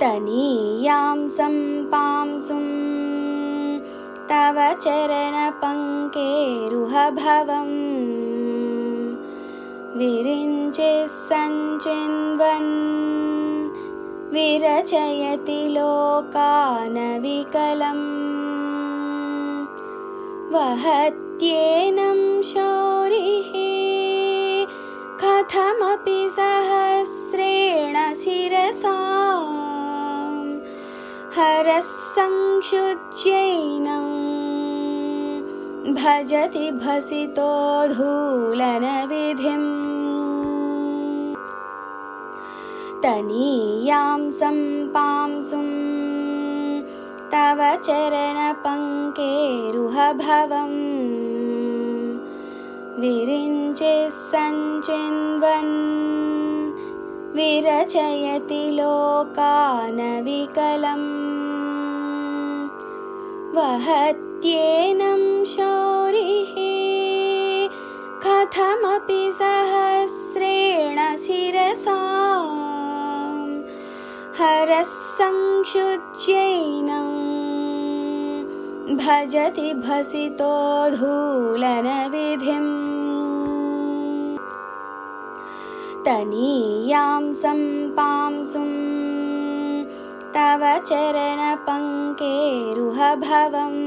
तनीयां सम्पांसुं तव चरणपङ्केरुहभवम् विरिञ्चिः सञ्चिन्वन् विरचयति लोकानविकलम् वहत्येनं शौरिः कथमपि सहस्रेण शिरसा हरः संक्षुज्यैनं भजति भसितोद्धूलनविधिम् तनीयां सम्पांसुं तव चरणपङ्केरुहभवम् विरिञ्चिः सञ्चिन्वन् विरचयति लोकानविकलम् वहत्येनं शौरिः कथमपि सहस्रेण शिरसा हरः संक्षुज्यैनं भजति भसितोद्धूलनविधिम् तनीयां सम्पांसुं तव चरणपङ्केरुहभवम्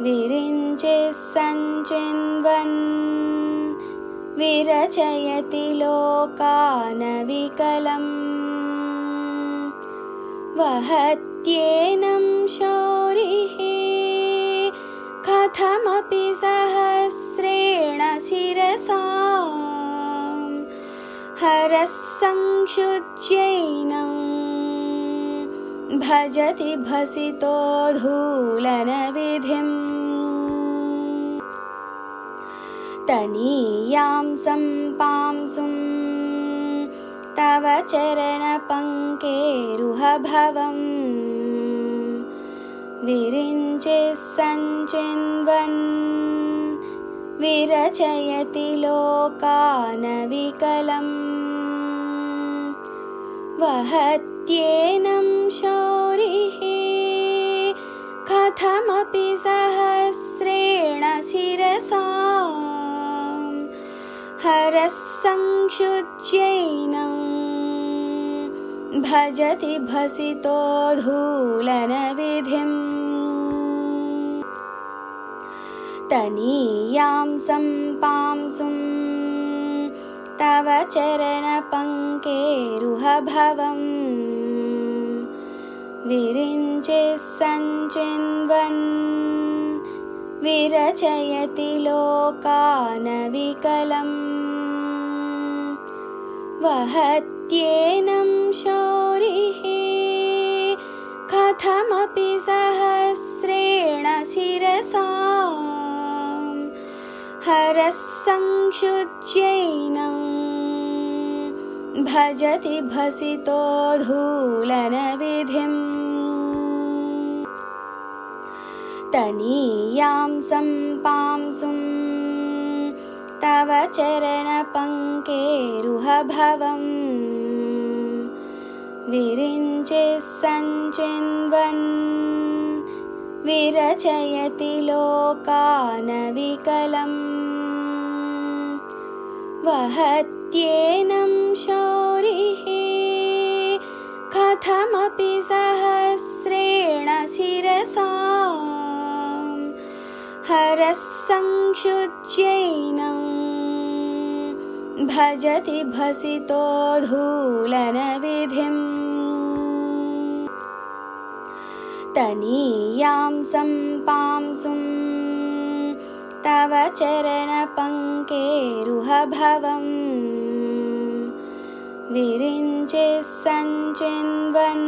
विरिञ्चिः सञ्चिन्वन् विरचयति लोकानविकलम् वहत्येनं शौरिः कथमपि सहस्रेण शिरसा हरः संक्षुज्यैनं भजति भसितोद्धूलनविधिम् तनीयां सम्पांसुं तव चरणपङ्केरुहभवम् विरिञ्चिः सञ्चिन्वन् विरचयति लोकानविकलम् वहत्येनं शौरिः कथमपि सहस्रेण शिरसा हरः संक्षुज्यैनं भजति भसितोद्धूलनविधिम् तनीयां सम्पांसुं तव चरणपङ्केरुहभवम् विरिञ्चिः सञ्चिन्वन् विरचयति लोकानविकलम् वहत्येनं शौरिः कथमपि सहस्रेण शिरसा हरः संक्षुज्यैनं भजति भसितोद्धूलनविधिम् तनीयां सम्पांसुं तव चरणपङ्केरुहभवम् विरिञ्चिः सञ्चिन्वन् विरचयति लोकानविकलम् वहत्येनं शौरिः कथमपि सहस्रेण शिरसा हरः संक्षुज्यैनं भजति भसितोद्धूलनविधिम् तनीयां सम्पांसुं तव चरणपङ्केरुहभवम् विरिञ्चिः सञ्चिन्वन्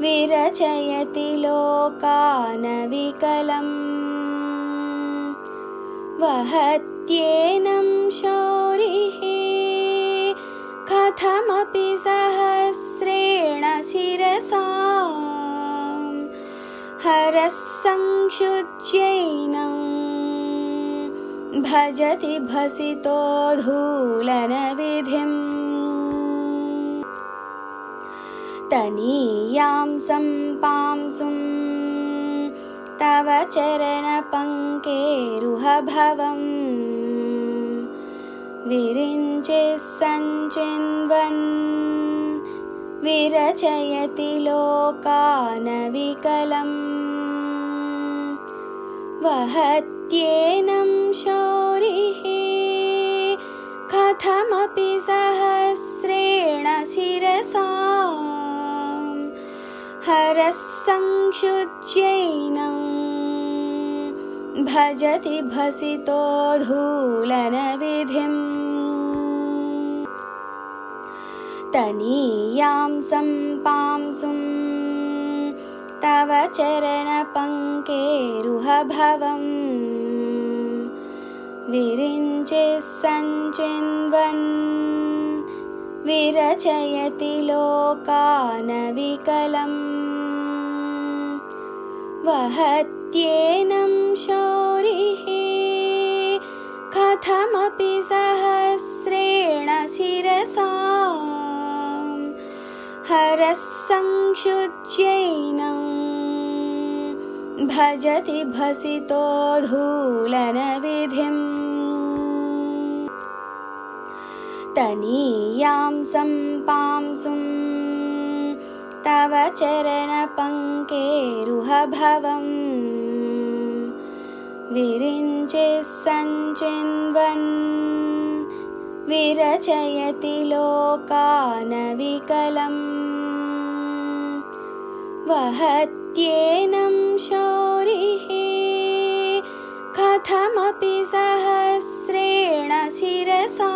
विरचयति लोकानविकलम् वहत्येनं शौरिः कथमपि सहस्रेण शिरसा हरः संक्षुज्यैनं भजति भसितोद्धूलनविधिम् तनीयां सम्पांसुं तव चरणपङ्केरुहभवम् विरिञ्चिः सञ्चिन्वन् विरचयति लोकानविकलम् वहत्येनं शौरिः कथमपि सहस्रेण शिरसा हरः संक्षुज्यैनं भजति भसितोद्धूलनविधिम् तनीयां सम्पांसुं तव चरणपङ्केरुहभवम् विरिञ्चिः सञ्चिन्वन् विरचयति लोकानविकलम् वहत्येनं शौरिः कथमपि सहस्रेण शिरसा हरः संक्षुज्यैनं भजति भसितोद्धूलनविधिम् तनीयां सम्पांसुं तव चरणपङ्केरुहभवम् विरिञ्चिः सञ्चिन्वन् विरचयति लोकानविकलम् वहत्येनं शौरिः कथमपि सहस्रेण शिरसा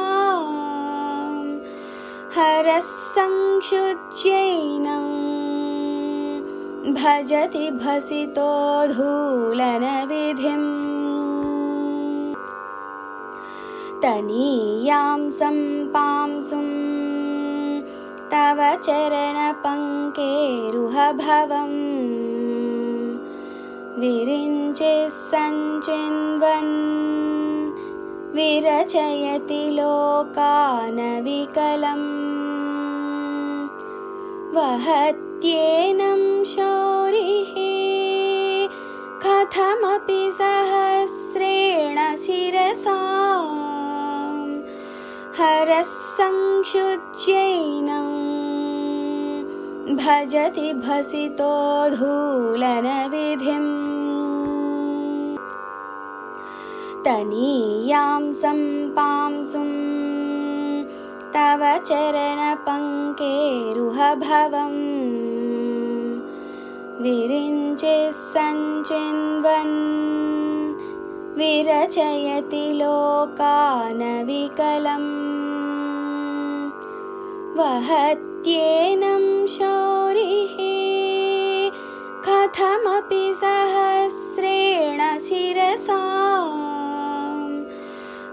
हरः संक्षुज्यैनं भजति भसितोद्धूलनविधिम् तनीयां सम्पांसुं तव चरणपङ्केरुहभवम् विरिञ्चिः सञ्चिन्वन् विरचयति लोकानविकलम् वहत्येनं शौरिः कथमपि सहस्रेण शिरसा हरः संक्षुज्यैनं भजति भसितोद्धूलनविधिम् तनीयां सम्पांसुं तव चरणपङ्केरुहभवम् विरिञ्चिः सञ्चिन्वन् विरचयति लोकानविकलम् वहत्येनं शौरिः कथमपि सहस्रेण शिरसा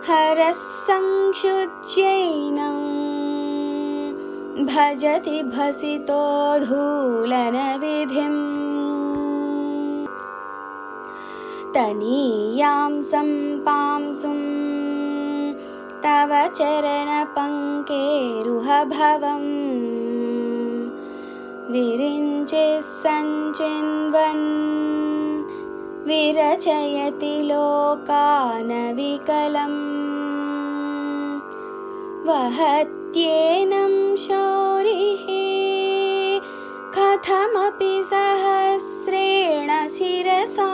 हरः संक्षुज्यैनं भजति भसितोद्धूलनविधिम् तनीयां सम्पांसुं तव चरणपङ्केरुहभवम् विरिञ्चिः सञ्चिन्वन् विरचयति लोकानविकलम् वहत्येनं शौरिः कथमपि सहस्रेण शिरसा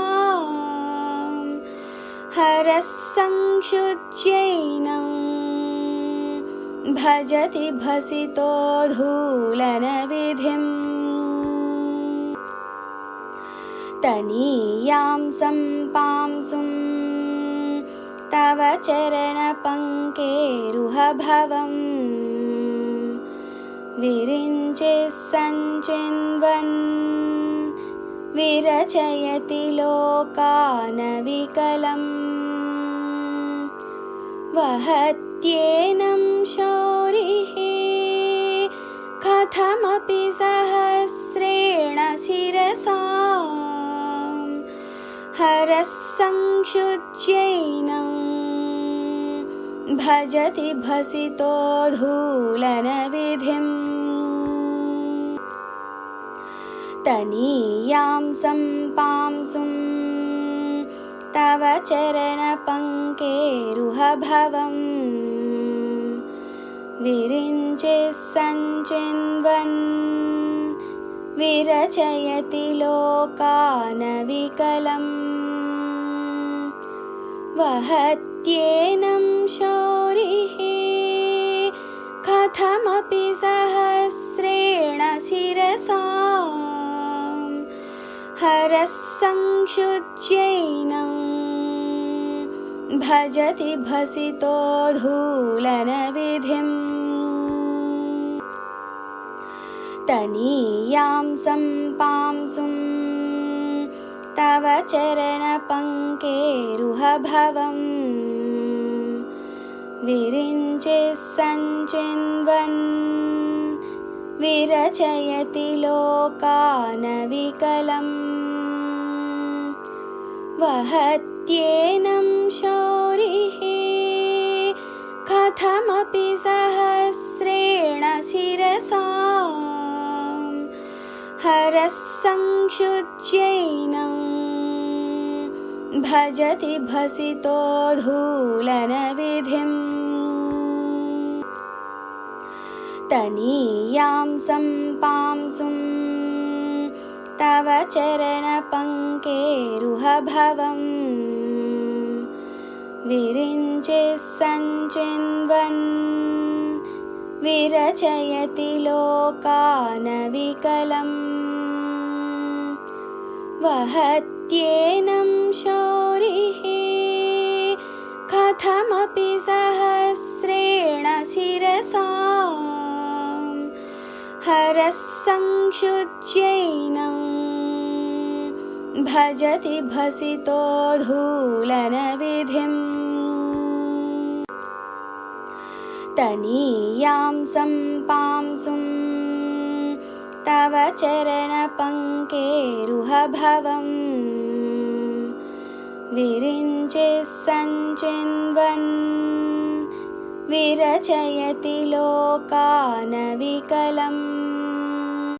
हरः संक्षुज्यैनं भजति भसितोद्धूलनविधिम् तनीयां सम्पांसुं तव चरणपङ्केरुहभवम् विरिञ्चिः सञ्चिन्वन् विरचयति लोकानविकलम् वहत्येनं शौरिः कथमपि सहस्रेण शिरसा हरः संक्षुज्यैनं भजति भसितोद्धूलनविधिम् तनीयां सम्पांसुं तव चरणपङ्केरुहभवम् विरिञ्चिः सञ्चिन्वन् विरचयति लोकानविकलम् वहत्येनं शौरिः कथमपि सहस्रेण शिरसा हरः संक्षुज्यैनं भजति भसितो धूलनविधिम् तनीयां सम्पांसुं तव चरणपङ्केरुहभवम् विरिञ्चिः सञ्चिन्वन् विरचयति लोकानविकलम् वहत्येनं शौरिः कथमपि सहस्रेण शिरसा हरः संक्षुज्यैनं भजति भसितो धूलनविधिम् तनीयां सम्पांसुं तव चरणपङ्केरुहभवम् विरिञ्चिः सञ्चिन्वन् विरचयति लोकानविकलम् वहत्येनं शौरिः कथमपि सहस्रेण शिरसा हरः संक्षुज्यैनं भजति भसितो धूलनविधिम् तनीयां सम्पांसुं तव चरणपङ्केरुहभवम् विरिञ्चिः सञ्चिन्वन् विरचयति लोकानविकलम्